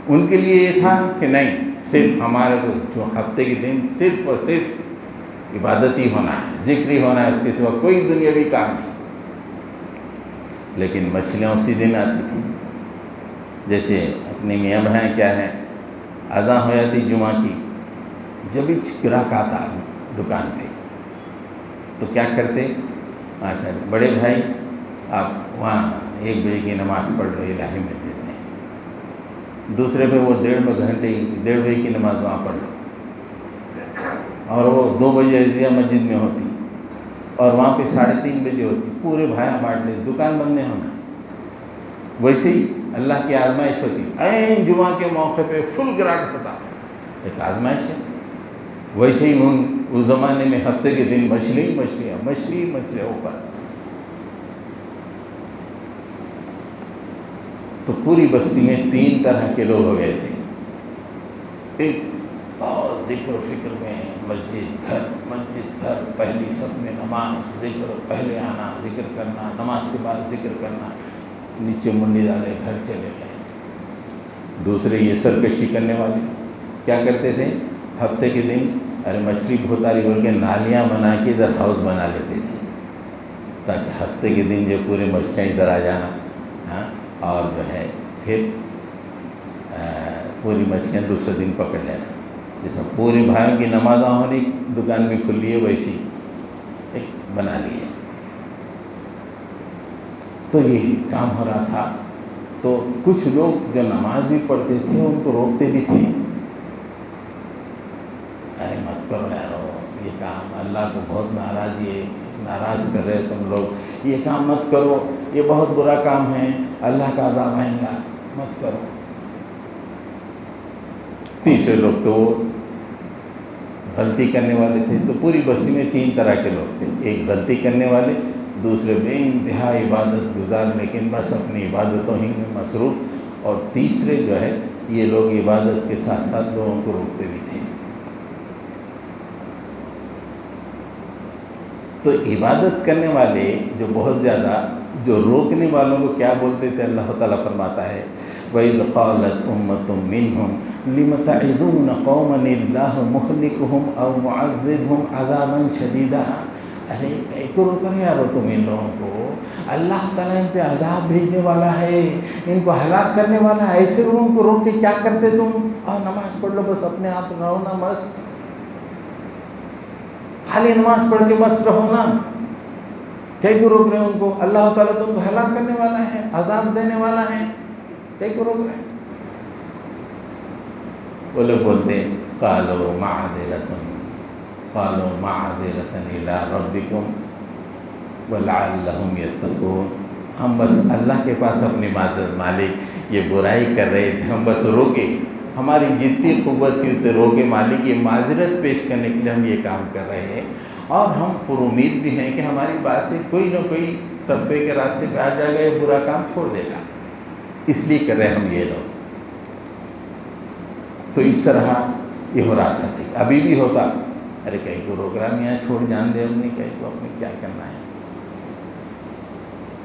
ان کے لیے یہ تھا کہ نہیں، صرف ہمارے کو جو ہفتے کے دن صرف اور صرف عبادت ہی ہونا ہے، ذکر ہی ہونا ہے، اس کے سوا کوئی دنیاوی کام نہیں۔ لیکن مچھلیاں اسی دن آتی تھیں، جیسے اپنے میاں بہن کیا ہے، اذان ہو جاتی جمعہ کی، جب ہی گراہک آتا دکان پہ تو کیا کرتے، اچھا بڑے بھائی آپ وہاں 1 بجے کی نماز پڑھ لو الہی مسجد میں، دوسرے پہ وہ 1.5 بجے کی نماز وہاں پڑھ لو، اور وہ 2 بجے عزیہ مسجد میں ہوتی، اور وہاں پہ 3:30 بجے ہوتی، پورے بھائی بانٹ لے، دکان بند نہیں ہونا۔ ویسے ہی اللہ کی آزمائش ہوتی، عین جمعہ کے موقع پہ فل گراہک ہوتا، ایک آزمائش ہے۔ ویسے ہی اس زمانے میں ہفتے کے دن مچھلیاں اوپر، تو پوری بستی میں 3 طرح کے لوگ ہو گئے تھے۔ ایک اور ذکر و فکر میں مسجد گھر، پہلی صف میں نماز، ذکر، پہلے آنا ذکر کرنا، نماز کے بعد ذکر کرنا، نیچے منڈی ڈالے گھر چلے گئے۔ دوسرے یہ سرکشی کرنے والے کیا کرتے تھے، ہفتے کے دن ارے مچھلی بہت آ رہی بول کے نالیاں بنا کے ادھر ہاؤس بنا لیتے تھے، تاکہ ہفتے کے دن جو پورے مچھلیاں ادھر آ جانا، اور جو ہے پھر پوری مچھلیاں دوسرے دن پکڑ لینا۔ جیسا پورے بھائیوں کی نمازاں ہونی دکان میں کھلی ہے، ویسی ایک بنا لی ہے۔ تو یہی کام ہو رہا تھا۔ تو کچھ لوگ جو نماز بھی پڑھتے تھے ان کو روکتے بھی تھے، ارے مت کرو یارو، یہ کام اللہ کو بہت ناراض کر رہے تم لوگ، یہ کام مت کرو، یہ بہت برا کام ہے، اللہ کا عذاب آئے گا، مت کرو۔ تیسرے لوگ تو وہ غلطی کرنے والے تھے، تو پوری بستی میں 3 طرح کے لوگ تھے، ایک غلطی کرنے والے، دوسرے بے انتہا عبادت گزار لیکن بس اپنی عبادتوں ہی میں مصروف، اور تیسرے جو ہے یہ لوگ عبادت کے ساتھ ساتھ لوگوں کو روکتے بھی تھے۔ تو عبادت کرنے والے جو بہت زیادہ، جو روکنے والوں کو کیا بولتے تھے، اللہ تعالیٰ فرماتا ہے وَإِذْ قَالَتْ أُمَّةٌ مِّنْهُمْ لِمَ تَعِظُونَ قَوْمًا اللَّهُ مُهْلِكُهُمْ أَوْ مُعَذِّبُهُمْ عَذَابًا شَدِيدًا۔ ارے کئی کو روک رہے یارو تم ان لوگوں کو، اللہ تعالیٰ ان پہ عذاب بھیجنے والا ہے، ان کو ہلاک کرنے والا ہے، ایسے لوگوں کو روک کے کیا کرتے تم؟ اور نماز پڑھ لو، بس اپنے آپ رہو نا مست، خالی نماز پڑھ کے مست رہو نا، کئی کو روک رہے ہیں ان کو؟ اللہ تعالیٰ تم کو ہلاک کرنے والا ہے، عذاب دینے والا ہے، کئی کو روک رہے ہیں؟ وہ لوگ بولتے ہیں قالوا معذرة إلى ربكم ولعلهم يتقون، ہم بس اللہ کے پاس اپنی معذرت، مالک یہ برائی کر رہے تھے، ہم بس روکے، ہماری جتنی قوت تھی اتنے روکے مالک، یہ معذرت پیش کرنے کے لیے ہم یہ کام کر رہے ہیں، اور ہم پر امید بھی ہیں کہ ہماری بات سے کوئی نہ کوئی تقوی کے راستے پہ آ جائے گا، یہ برا کام چھوڑ دے گا، اس لیے کر رہے ہم یہ لوگ۔ تو اس طرح یہ ہو رہا تھا، ابھی بھی ہوتا، ارے کہیں کو روک رہا میاں چھوڑ جان دے، اپنی کہیں کو اپنے کیا کرنا ہے،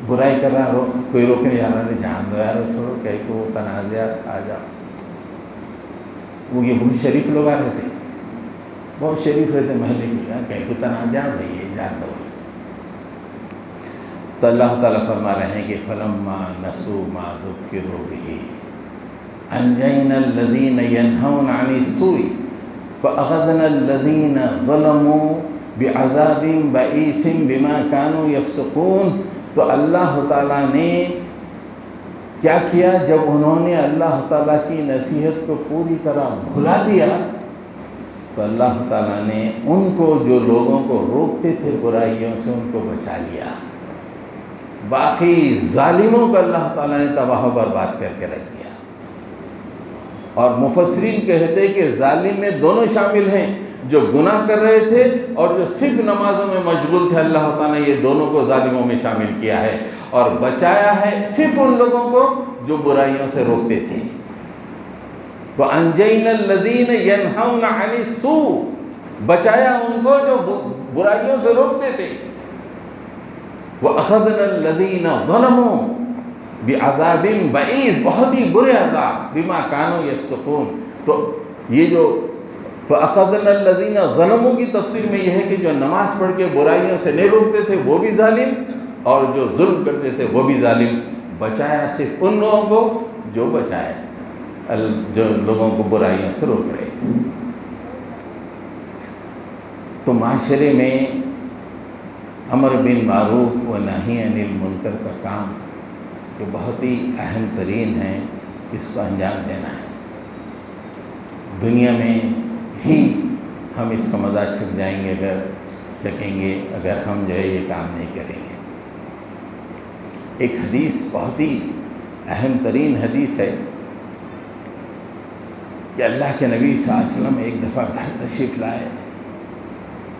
برائی کر رہا کوئی روکنے جا رہا، جان دو یار چھوڑو، کہیں کو تنازعات آ جاؤ۔ وہ یہ بہت شریف لوگ آ رہے تھے، بہت شریف رہتے محلے کی، کہیں کو تنازع بھائی یہ جان دو۔ تو اللہ تعالیٰ فرما رہے ہیں کہ فَلَمَّا نَسُوا مَا ذُكِّرُوا بِهِ أَنجَيْنَا الَّذِينَ يَنْهَوْنَ عَنِ السُّوءِ وَأَخَذْنَا الَّذِينَ ظَلَمُوا بِعَذَابٍ بَئِيسٍ بِمَا كَانُوا يَفْسُقُونَ۔ تو اللہ تعالیٰ نے کیا کیا، جب انہوں نے اللہ تعالیٰ کی نصیحت کو پوری طرح بھلا دیا تو اللہ تعالیٰ نے ان کو، جو لوگوں کو روکتے تھے برائیوں سے، ان کو بچا لیا، باقی ظالموں کو اللہ تعالیٰ نے تباہ و برباد کر کے رکھ دیا۔ اور مفسرین کہتے کہ ظالم میں دونوں شامل ہیں، جو گناہ کر رہے تھے اور جو صرف نمازوں میں مشغول تھے، اللہ تعالیٰ نے یہ دونوں کو ظالموں میں شامل کیا ہے، اور بچایا ہے صرف ان لوگوں کو جو برائیوں سے روکتے تھے. وَأَنْجَيْنَا الَّذِينَ يَنْهَوْنَ عَنِ السُّوءِ، بچایا ان کو جو برائیوں سے روکتے تھے. وَأَخَذْنَا الَّذِينَ ظَلَمُوا بِعَذَابٍ بَئِيسٍ، بہت ہی برے عذاب، بِمَا كَانُوا يَفْسُقُونَ. تو یہ جو فَأَخَذْنَا الَّذِينَ ظَلَمُوا کی تفسیر میں یہ ہے کہ جو نماز پڑھ کے برائیوں سے نہیں روکتے تھے وہ بھی ظالم، اور جو ظلم کرتے تھے وہ بھی ظالم. بچایا صرف ان لوگوں کو جو بچائے، جو لوگوں کو برائیوں سے روک رہے تھے. تو معاشرے میں امر بالمعروف و نہی عن المنکر کا کام یہ بہت ہی اہم ترین ہے، اس کو انجام دینا ہے. دنیا میں ہی ہم اس کا مزہ چکیں گے اگر ہم جو ہے یہ کام نہیں کریں گے. ایک حدیث بہت ہی اہم ترین حدیث ہے کہ اللہ کے نبی صلی اللہ علیہ وسلم ایک دفعہ گھر تشریف لائے.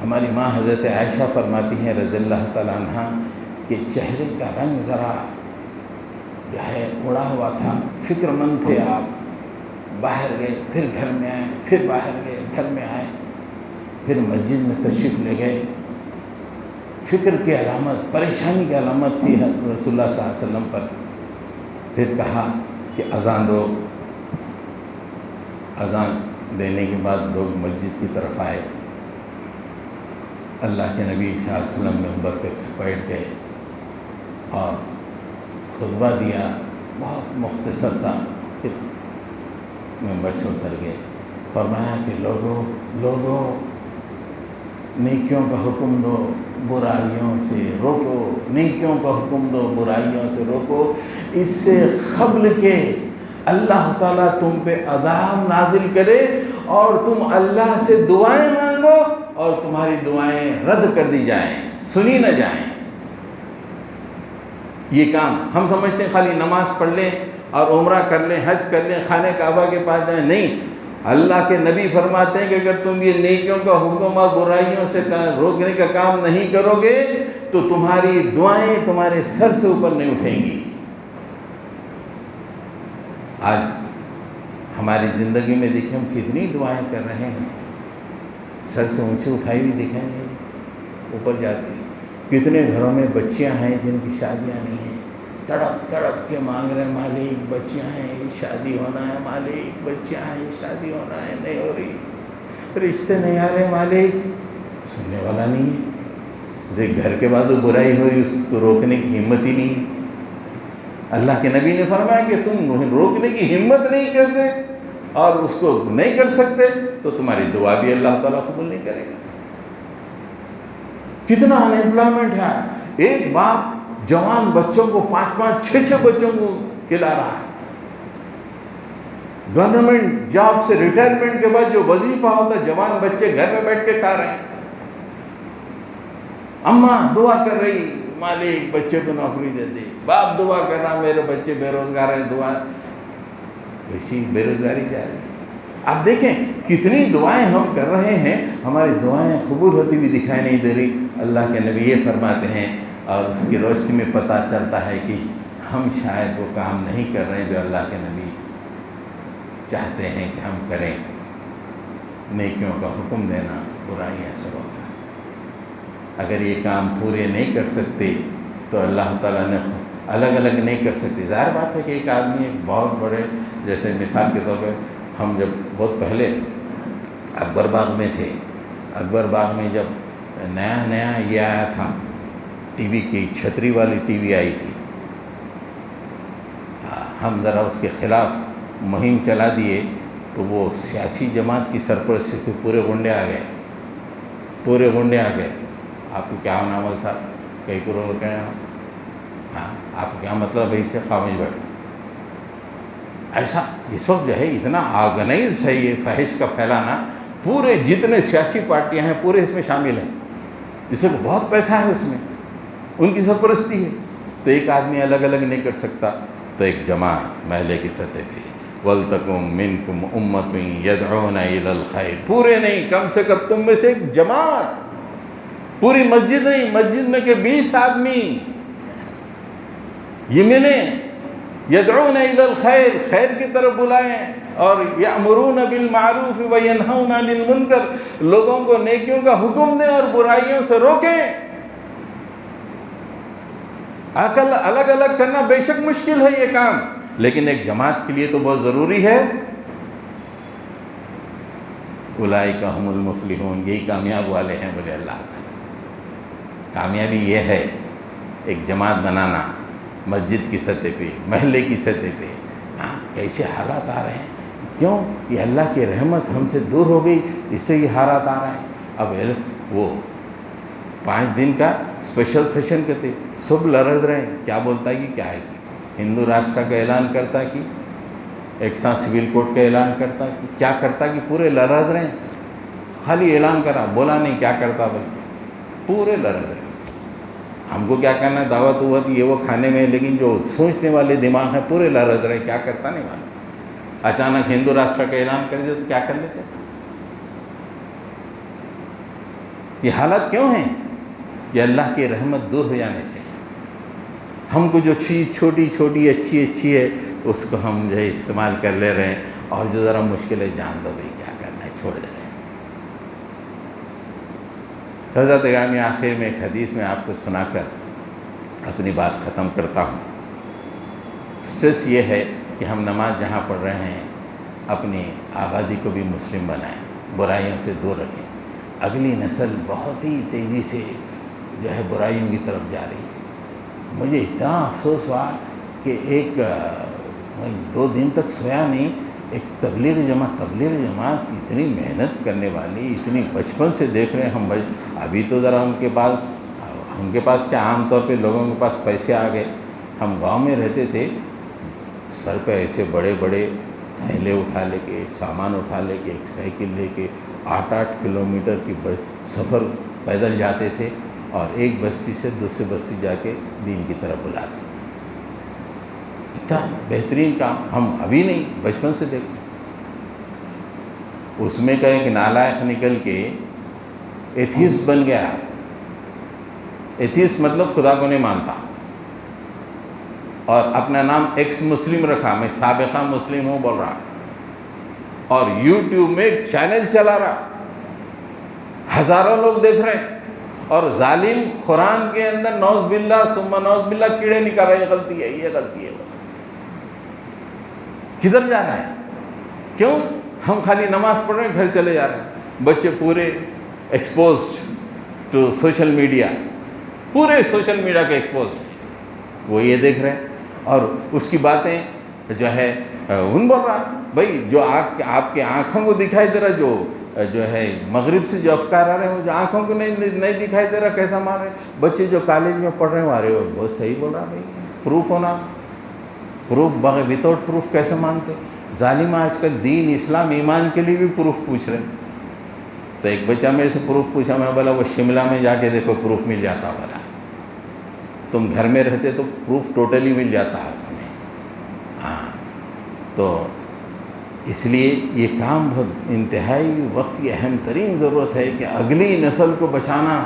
ہماری ماں حضرت عائشہ فرماتی ہیں رضی اللہ تعالیٰ عنہ کہ چہرے کا رنگ ذرا جو ہے اڑا ہوا تھا، فکر مند تھے آپ. باہر گئے، پھر گھر میں آئے، پھر باہر گئے، گھر میں آئے، پھر مسجد میں تشریف لے گئے. فکر کی علامت، پریشانی کی علامت تھی رسول اللہ صلی اللہ علیہ وسلم پر. پھر کہا کہ اذان دو. اذان دینے کے بعد لوگ مسجد کی طرف آئے. اللہ کے نبی صلی اللہ علیہ وسلم منبر پہ بیٹھ گئے اور خطبہ دیا بہت مختصر سا. پھر منبر سے اتر گئے. فرمایا کہ لوگوں نیکیوں کا حکم دو، برائیوں سے روکو. نیکیوں کا حکم دو، برائیوں سے روکو. اس سے قبل کہ اللہ تعالیٰ تم پہ عذاب نازل کرے اور تم اللہ سے دعائیں مانگو اور تمہاری دعائیں رد کر دی جائیں، سنی نہ جائیں. یہ کام ہم سمجھتے ہیں خالی نماز پڑھ لیں اور عمرہ کر لیں، حج کر لیں، خانہ کعبہ کے پاس جائیں. نہیں، اللہ کے نبی فرماتے ہیں کہ اگر تم یہ نیکیوں کا حکم اور برائیوں سے روکنے کا کام نہیں کرو گے تو تمہاری دعائیں تمہارے سر سے اوپر نہیں اٹھیں گی. آج ہماری زندگی میں دیکھیں ہم کتنی دعائیں کر رہے ہیں، سر سے اونچے اٹھائی ہوئی دکھائیں گے، اوپر جاتی. کتنے گھروں میں بچیاں ہیں جن کی شادیاں نہیں ہیں، تڑپ تڑپ کے مانگ رہے ہیں مالک بچیاں ہیں شادی ہونا ہے، مالک بچیاں ہیں شادی ہونا ہے، نہیں ہو رہی، رشتے نہیں آ رہے مالک. سننے والا نہیں ہے. گھر کے بعد وہ برائی ہو رہی، اس کو روکنے کی ہمت ہی نہیں. اللہ کے نبی نے فرمایا کہ تم روکنے کی ہمت نہیں کرتے اور اس کو نہیں کر سکتے تو تمہاری دعا بھی اللہ تعالیٰ قبول نہیں کرے گا. کتنا ان ایمپلائمنٹ ہے. ایک باپ جوان بچوں کو 5-5 6-6 بچوں کو کھلا رہا ہے. گورنمنٹ جاب سے ریٹائرمنٹ کے بعد جو وظیفہ ہوتا ہے جوان بچے گھر میں بیٹھ کے کھا رہے ہیں. اماں دعا کر رہی مالک بچے کو نوکری دے دے، باپ دعا کر رہا میرے بچے بے روزگار ہیں، دعا ویسی بے روزگاری جا رہی. آپ دیکھیں کتنی دعائیں ہم کر رہے ہیں، ہماری دعائیں قبول ہوتی بھی دکھائی نہیں دے رہی. اللہ کے نبی یہ فرماتے ہیں اور اس کی روشنی میں پتہ چلتا ہے کہ ہم شاید وہ کام نہیں کر رہے جو اللہ کے نبی چاہتے ہیں کہ ہم کریں. نیکیوں کا حکم دینا، برائیاں سے روکنا. اگر یہ کام پورے نہیں کر سکتے تو اللہ تعالیٰ نے الگ الگ نہیں کر سکتے. ظاہر بات ہے کہ ایک آدمی بہت بڑے، جیسے مثال کے طور پہ ہم جب بہت پہلے اکبر باغ میں تھے، اکبر باغ میں جب نیا یہ آیا تھا ٹی وی کی چھتری والی ٹی وی آئی تھی، ہم ذرا اس کے خلاف مہم چلا دیے تو وہ سیاسی جماعت کی سرپرستی سے پورے گنڈے آ گئے. آپ کو کیا ہونا عمل تھا کئی کروڑ کہنا، ہاں آپ کو کیا مطلب ہے، اس سے خاموش بیٹھو. ایسا اس وقت جو ہے اتنا آرگنائز ہے یہ فحش کا پھیلانا، پورے جتنے سیاسی پارٹیاں ہیں پورے اس میں شامل ہیں، جس کو بہت پیسہ ہے اس میں، ان کی سرپرستی ہے. تو ایک آدمی الگ الگ نہیں کر سکتا، تو ایک جماعت محلے کی سطح پہ وَلْتَكُن مِّنكُمْ أُمَّةٌ يَدْعُونَ إِلَى الْخَيْرِ، پورے نہیں کم سے کم تم میں سے ایک جماعت، پوری مسجد نہیں، مسجد میں کہ 20 آدمی یہ ملیں یدعون الی الخیر، خیر کی طرف بلائیں، اور یأمرون بالمعروف وینہون عن المنکر، لوگوں کو نیکیوں کا حکم دیں اور برائیوں سے روکیں۔ عقل الگ الگ کرنا بے شک مشکل ہے یہ کام، لیکن ایک جماعت کے لیے تو بہت ضروری ہے۔ اولئک هم المفلحون، یہی کامیاب والے ہیں بولے اللہ تعالیٰ۔ کامیابی یہ ہے ایک جماعت بنانا، مسجد کی سطح پہ، محلے کی سطح پہ۔ کیسے حالات آ رہے ہیں، کیوں؟ یہ اللہ کی رحمت ہم سے دور ہو گئی، اس سے یہ حالات آ رہے ہیں۔ اب وہ 5 دن کا اسپیشل سیشن کرتے، سب لرز رہے ہیں، کیا بولتا ہے کہ کیا ہے کہ ہندو راشٹر کا اعلان کرتا کہ ایک ساتھ سول کوڈ کا اعلان کرتا کہ کیا کرتا کہ پورے لرز رہے ہیں۔ خالی اعلان کرا، بولا نہیں کیا کرتا بھائی، پورے لرز رہے ہیں۔ ہم کو کیا کرنا ہے، دعوت ہوت یہ وہ کھانے میں، لیکن جو سوچنے والے دماغ ہیں پورے لرز رہے، کیا کرتا نہیں معلوم۔ اچانک ہندو راشٹر کا اعلان کر دیا تو کیا کر لیتے؟ یہ حالت کیوں ہیں؟ یہ اللہ کی رحمت دور ہو جانے سے۔ ہم کو جو چیز چھوٹی چھوٹی اچھی ہے اس کو ہم جو ہے استعمال کر لے رہے ہیں، اور جو ذرا مشکل ہے جان دو بھائی کیا کرنا ہے، چھوڑ دے رہے ہیں۔ حضرت گرامی، آخر میں ایک حدیث میں آپ کو سنا کر اپنی بات ختم کرتا ہوں۔ سٹریس یہ ہے کہ ہم نماز جہاں پڑھ رہے ہیں اپنی آبادی کو بھی مسلم بنائیں، برائیوں سے دور رکھیں۔ اگلی نسل بہت ہی تیزی سے جو ہے برائیوں کی طرف جا رہی ہے۔ مجھے اتنا افسوس ہوا کہ میں 2 دن تک سویا نہیں۔ ایک تبلیغ جماعت اتنی محنت کرنے والی، اتنی بچپن سے دیکھ رہے ہیں ہم، ابھی تو ذرا ان کے پاس کیا، عام طور پہ لوگوں کے پاس پیسے آ گئے۔ ہم گاؤں میں رہتے تھے، سر پہ ایسے بڑے بڑے تھیلے اٹھا لے کے، سامان اٹھا لے کے، ایک سائیکل لے کے 8 کلومیٹر کی سفر پیدل جاتے تھے، اور ایک بستی سے دوسری بستی جا کے دین کی طرف بلاتے تھے۔ اتنا بہترین کام ہم ابھی نہیں، بچپن سے دیکھتے۔ اس میں کا ایک نالائق نکل کے ایتھیسٹ بن گیا۔ ایتھیسٹ مطلب خدا کو نہیں مانتا، اور اپنا نام ایکس مسلم رکھا، میں سابقہ مسلم ہوں بول رہا، اور یوٹیوب میں ایک چینل چلا رہا، ہزاروں لوگ دیکھ رہے ہیں، اور ظالم قرآن کے اندر نعوذ باللہ ثم نعوذ باللہ کیڑے نکال رہے ہیں، یہ غلطی ہے، یہ غلطی ہے۔ کدھر جا رہا ہے؟ کیوں؟ ہم خالی نماز پڑھ رہے ہیں، گھر چلے جا رہے ہیں۔ بچے پورے ایکسپوزڈ ٹو سوشل میڈیا، پورے سوشل میڈیا کے ایکسپوزڈ، وہ یہ دیکھ رہے ہیں، اور اس کی باتیں جو ہے ان بول رہا بھائی، جو آپ کے آنکھوں کو دکھائی دے رہا، جو ہے مغرب سے جو افکار آ رہے ہیں، وہ جو آنکھوں کو نہیں دکھائی دے رہا، کیسا مار رہے ہیں؟ بچے جو کالج میں پڑھ رہے ہیں آ رہے ہو، بہت صحیح بول رہا بھائی، پروف ہونا، پروف وداؤٹ پروف کیسے مانتے؟ ظالم آج کل دین، اسلام، ایمان کے لیے بھی پروف پوچھ رہے ہیں۔ تو ایک بچہ میرے سے پروف پوچھا، میں بولا وہ شملہ میں جا کے دیکھو پروف مل جاتا، بولا تم گھر میں رہتے تو پروف ٹوٹلی مل جاتا ہے اس میں۔ ہاں، تو اس لیے یہ کام بہت انتہائی وقت کی اہم ترین ضرورت ہے کہ اگلی نسل کو بچانا،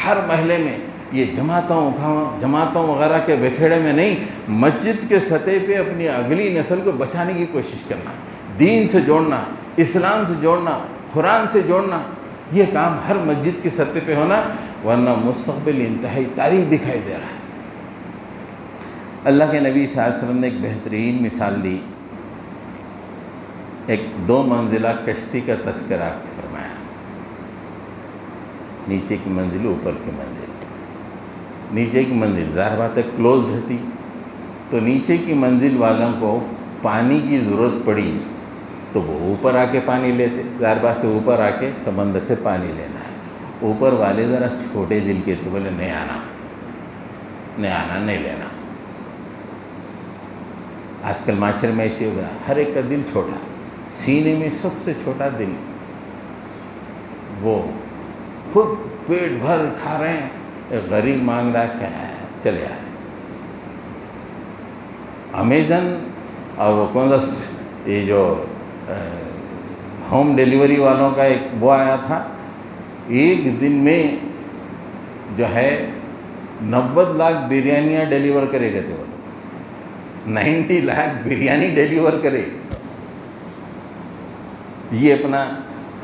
ہر محلے میں، یہ جماعتوں وغیرہ کے بکھیڑے میں نہیں، مسجد کے سطح پہ اپنی اگلی نسل کو بچانے کی کوشش کرنا، دین سے جوڑنا، اسلام سے جوڑنا، قرآن سے جوڑنا، یہ کام ہر مسجد کی سطح پہ ہونا، ورنہ مستقبل انتہائی تاریخ دکھائی دے رہا ہے۔ اللہ کے نبی صلی اللہ علیہ وسلم نے ایک بہترین مثال دی، ایک 2 منزلہ کشتی کا تذکرہ فرمایا، نیچے کی منزل، اوپر کی منزل۔ نیچے کی منزل ظاہر بات ہے کلوز رہتی، تو نیچے کی منزل والوں کو پانی کی ضرورت پڑی تو وہ اوپر آ کے پانی لیتے، ظاہر بات ہے اوپر آ کے سمندر سے پانی لینا ہے۔ اوپر والے ذرا چھوٹے دل کے تھے، بولے نہیں آنا، نہیں لینا۔ آج کل معاشرے میں ایسے ہو گیا، ہر ایک کا دل چھوٹا، سینے میں سب سے چھوٹا دل، وہ خود پیٹ بھر کھا رہے ہیں، ایک غریب مانگ رہا کیا ہے، چلے آ رہے ہیں۔ امیزن اور وہ کون سا یہ جو ہوم ڈیلیوری والوں کا ایک وہ آیا تھا، ایک دن میں جو ہے 90 لاکھ بریانیاں ڈیلیور کرے گئے تھے وہ لوگ، 90 لاکھ بریانی ڈیلیور کرے. یہ اپنا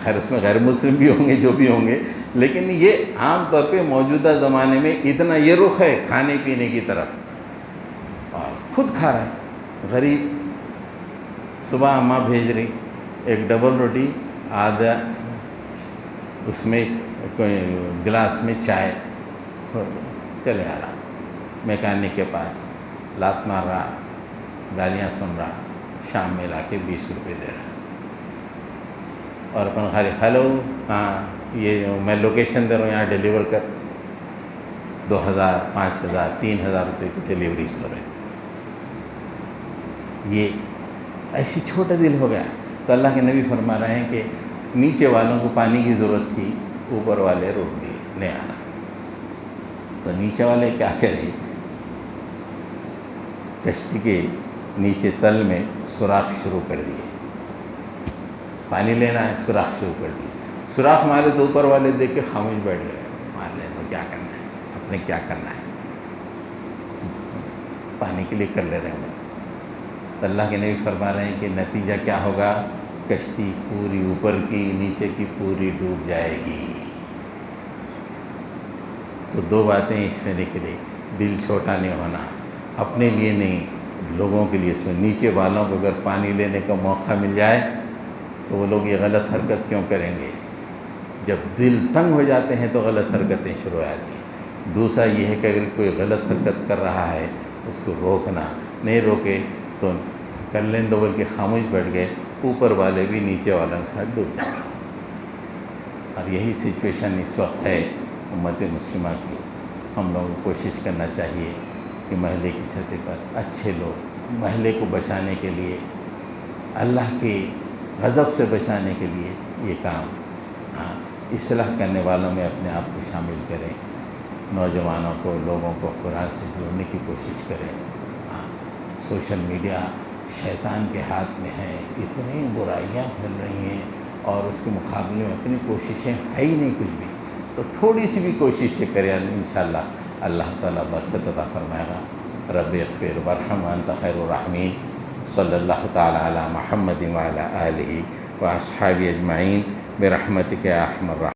خیر اس میں غیر مسلم بھی ہوں گے جو بھی ہوں گے، لیکن یہ عام طور پہ موجودہ زمانے میں اتنا یہ رخ ہے کھانے پینے کی طرف، اور خود کھا رہا ہے. غریب صبح اماں بھیج رہی ایک ڈبل روٹی، آدھا اس میں کوئی گلاس میں چائے، چلے آ رہا میکینک کے پاس، لات مار رہا، گالیاں سن رہا، شام میں لا کے 20 روپے دے رہا، اور اپن خالی ہیلو ہاں یہ میں لوکیشن دے رہا ہوں یہاں ڈیلیور کر. 2000 5000 3000 روپے کی ڈیلیوریز ہو رہے. یہ ایسی چھوٹا دل ہو گیا. تو اللہ کے نبی فرما رہے ہیں کہ نیچے والوں کو پانی کی ضرورت تھی، اوپر والے روک دیے لے آنا. تو نیچے والے کیا کریں، کشتی کے نیچے تل میں سوراخ شروع کر دیے. پانی لینا ہے، سوراخ شروع کر دیے. سوراخ مارے تو اوپر والے دیکھ کے خاموش بیٹھ گئے، مان لیں تو کیا کرنا ہے، اپنے کیا کرنا ہے، پانی کے لیے کر لے رہے ہیں. تو اللہ کے نبی فرما رہے ہیں کہ نتیجہ کیا ہوگا، کشتی پوری اوپر کی نیچے کی پوری ڈوب جائے گی. تو 2 باتیں اس میں نکلے، دل چھوٹا نہیں ہونا، اپنے لیے نہیں لوگوں کے لیے. نیچے والوں کو اگر پانی لینے کا موقع مل جائے تو وہ لوگ یہ غلط حرکت کیوں کریں گے. جب دل تنگ ہو جاتے ہیں تو غلط حرکتیں شروع ہو جاتی ہیں. دوسرا یہ ہے کہ اگر کوئی غلط حرکت کر رہا ہے اس کو روکنا، نہیں روکے تو کر لیں دو بول کے خاموش بیٹھ گئے، اوپر والے بھی نیچے والوں کے ساتھ ڈوب جائیں. اور یہی سچویشن اس وقت ہے امت مسلمہ کی. ہم لوگوں کو کوشش کرنا چاہیے کہ محلے کی سطح پر اچھے لوگ محلے کو بچانے کے لیے، اللہ کے غضب سے بچانے کے لیے یہ کام اصلاح کرنے والوں میں اپنے آپ کو شامل کریں. نوجوانوں کو، لوگوں کو قرآن سے جوڑنے کی کوشش کریں. سوشل میڈیا شیطان کے ہاتھ میں ہے، اتنی برائیاں پھیل رہی ہیں اور اس کے مقابلے میں اپنی کوششیں ہے ہی نہیں کچھ بھی. تو تھوڑی سی بھی کوششیں کریں، انشاءاللہ اللہ تعالیٰ برکت عطا فرمائے گا. رب اغفر وارحم وانت خیر الراحمین. صلی اللہ تعالی علی محمد وعلی آلہ واصحابہ اجمعین برحمتک یا ارحم الراحمین.